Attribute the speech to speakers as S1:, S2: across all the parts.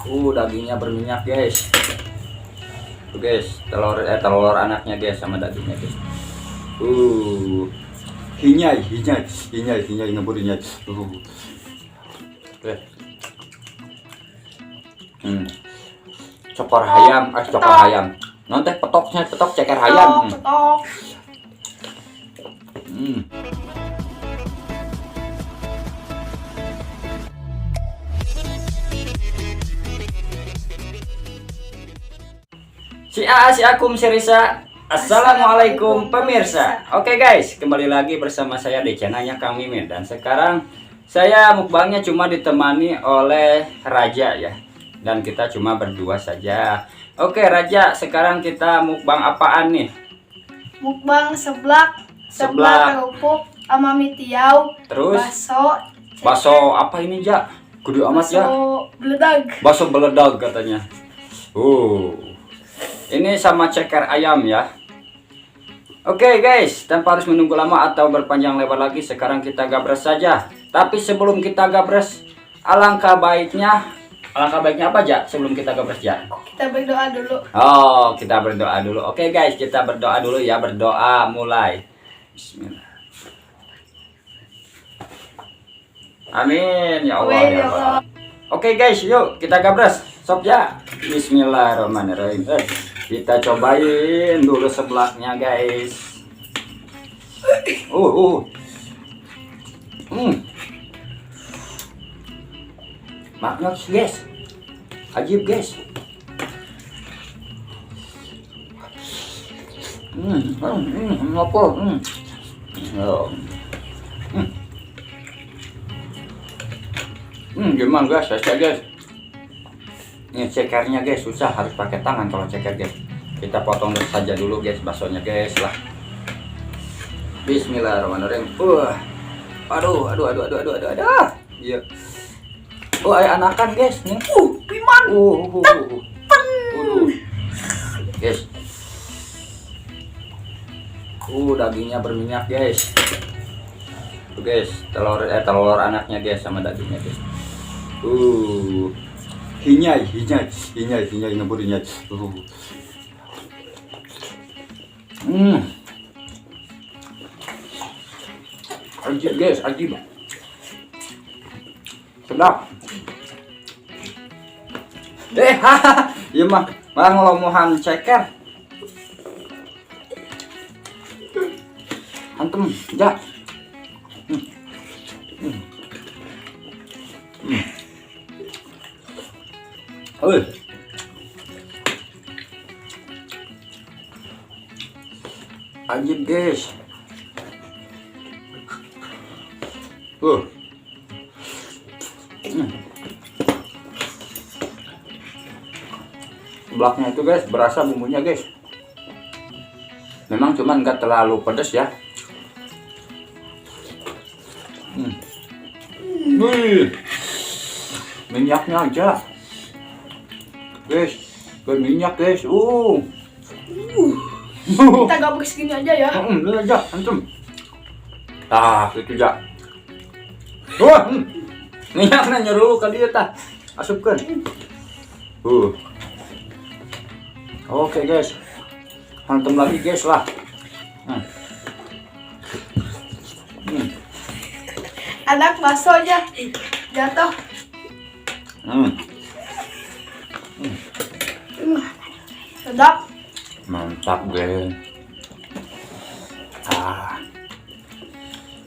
S1: Dagingnya berminyak guys. Tuh guys, telur anaknya guys sama dagingnya guys. Hinyai ngebur hinyai. Oke. Cokor hayam. Nanti petok ceker hayam.
S2: Petok.
S1: Si Risa. Assalamualaikum pemirsa. Oke guys, kembali lagi bersama saya di channelnya Kang Mimin. Dan sekarang saya mukbangnya cuma ditemani oleh Raja ya. Dan kita cuma berdua saja. Oke Raja, sekarang kita mukbang apaan nih?
S2: Mukbang seblak kerupuk sama mie tiaw.
S1: Terus bakso apa ini Ja? Kudu amat ya. Bakso beledag katanya. Ini sama ceker ayam ya. Oke guys, tanpa harus menunggu lama atau berpanjang lebar lagi, sekarang kita gabres saja. Tapi sebelum kita gabres, alangkah baiknya apa aja sebelum kita gabres ya?
S2: Kita berdoa dulu.
S1: Kita berdoa dulu. Oke guys, kita berdoa dulu ya. Berdoa mulai. Bismillah. Amin ya Allah. Ya Allah. Oke guys, yuk kita gabres. Sob ya. Bismillahirrahmanirrahim. Kita cobain dulu seblaknya guys. Maknya guys. Ajib guys. Apa? Gimana guys? Saya guys. Ini cekernya guys, susah, harus pakai tangan kalau ceker guys. Kita potong saja dulu guys baksonya guys lah. Bismillahirrahmanirrahim. Aduh. Iya. Ada anakan guys nih.
S2: Piman.
S1: Guys. Dagingnya berminyak guys. Tuh guys, telur anaknya guys sama dagingnya guys. Hinyai ngebur hinyai. Ajib guys, ajib. Sedap. Iya mah ngelomohan ceker. Antem, ja. Ajib guys. Seblaknya itu guys berasa bumbunya guys. Memang cuman nggak terlalu pedas ya. Minyaknya aja guys, berminyak guys.
S2: Kita gabung segini aja ya.
S1: Ini aja antum. Itu aja. Minyaknya nyuruh ke dia tah. Asupkan. Oke guys. Hantam lagi guys lah.
S2: Anak bakso aja jatuh. Sedap.
S1: Mantap guys.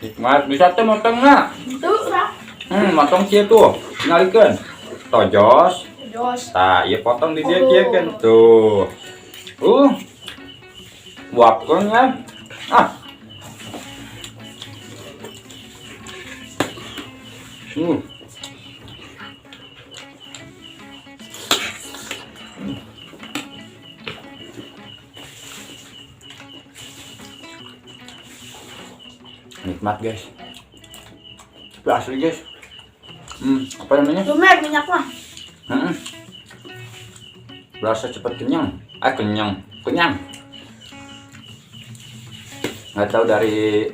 S1: Nikmat. Bisa tuh motongnya.
S2: Tuh lah.
S1: Motong cia tuh. Ngalikeun. Tojos. Iya potong di dia cia kan tuh. Buapkeun ya. Nikmat guys. Tapi asli guys. Apa namanya?
S2: Lumer minyak mah.
S1: Berasa cepat kenyang. Kenyang. Nggak tahu dari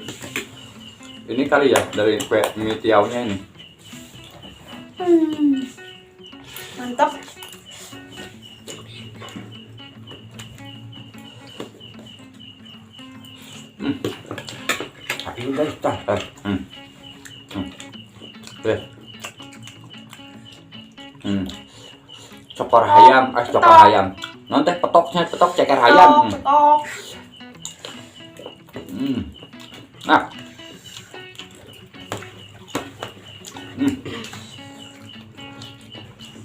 S1: ini kali ya, dari kue mie tiaunya ini.
S2: Mantap.
S1: Ini guys, cokor ayam, cokor ayam. Nanti petoknya petok ceker ayam.
S2: Petok.
S1: Nah.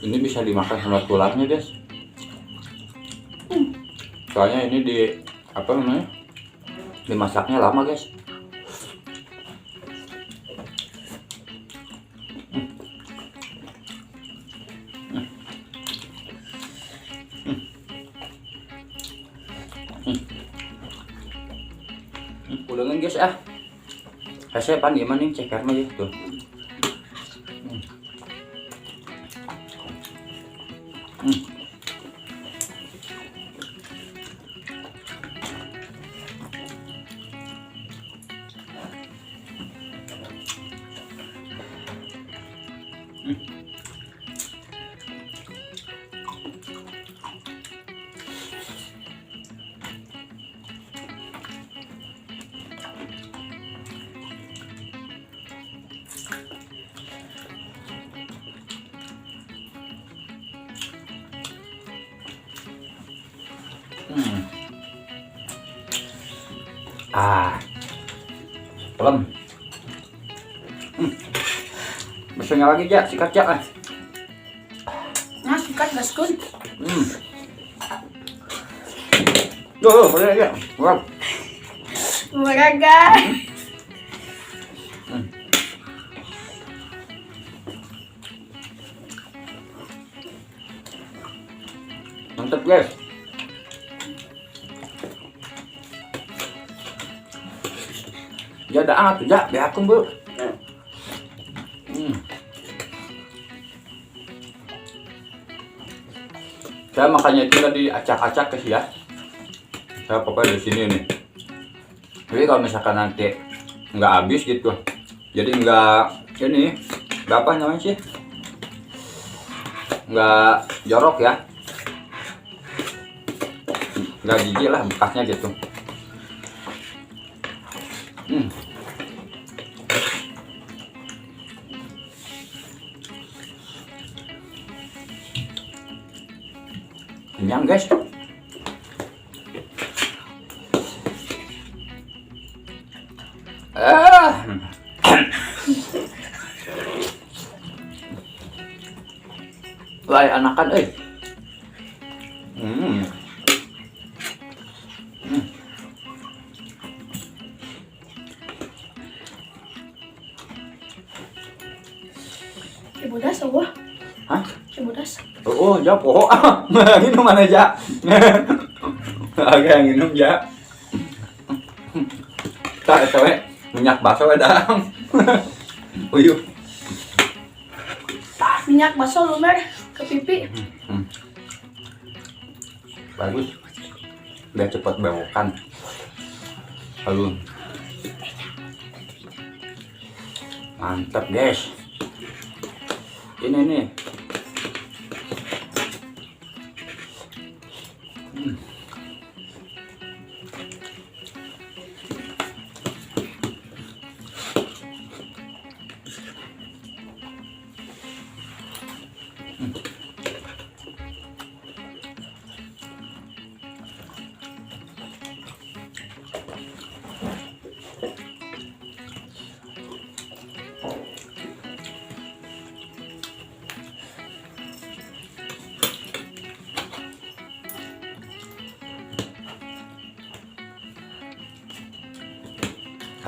S1: Ini bisa dimakan sama tulangnya, guys. Soalnya ini di apa namanya? Dimasaknya lama, guys. Ulangan guys ah. Saya pan gimana nih ceker mah ya tuh. Pelem. Besarnya lagi ja, sikat ja.
S2: Nah, sikat gaskun.
S1: Boleh ya. Wow.
S2: Meraga.
S1: Mantap guys. Ya ada apa ya? Biarkan bu. Saya makannya itu tadi acak-acak guys ya. Saya pokoknya di sini nih. Jadi kalau misalkan nanti nggak habis gitu, jadi nggak ini, nggak apa namanya sih, nggak jorok ya, nggak jijik lah bekasnya gitu. Kenyang guys. Wah, anakan
S2: Ibu das wah.
S1: Hah?
S2: Ibu das.
S1: Oh, ya poho. Minum mana aja. Agak minum ya. Tak cewek minyak bakso ada. Uyuh.
S2: Minyak bakso lumer ke pipi.
S1: Bagus. Biar cepat bewokan. Lalu. Mantap, guys. Ini nih.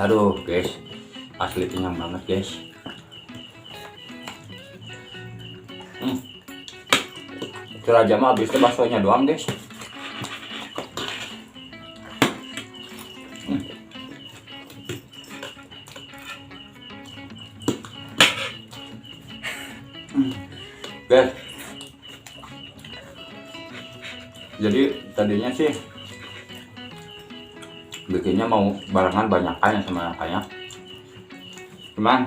S1: Aduh guys, asli kenyang banget guys. Itu aja mah habis itu baksonya doang guys. Guys, jadi tadinya sih bikinnya mau barengan banyakan ya sama kakaknya, cuman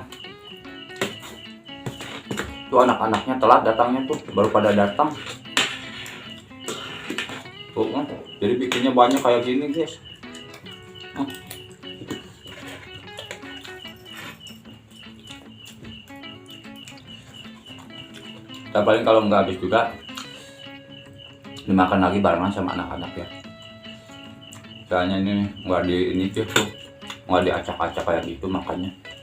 S1: Tuh anak-anaknya telat datangnya tuh, baru pada datang. Tuh kan, jadi bikinnya banyak kayak gini guys. Dan paling kalau nggak habis juga dimakan lagi barengan sama anak-anak ya. Soalnya ini nggak di ini tuh nggak diacak-acak kayak gitu makannya.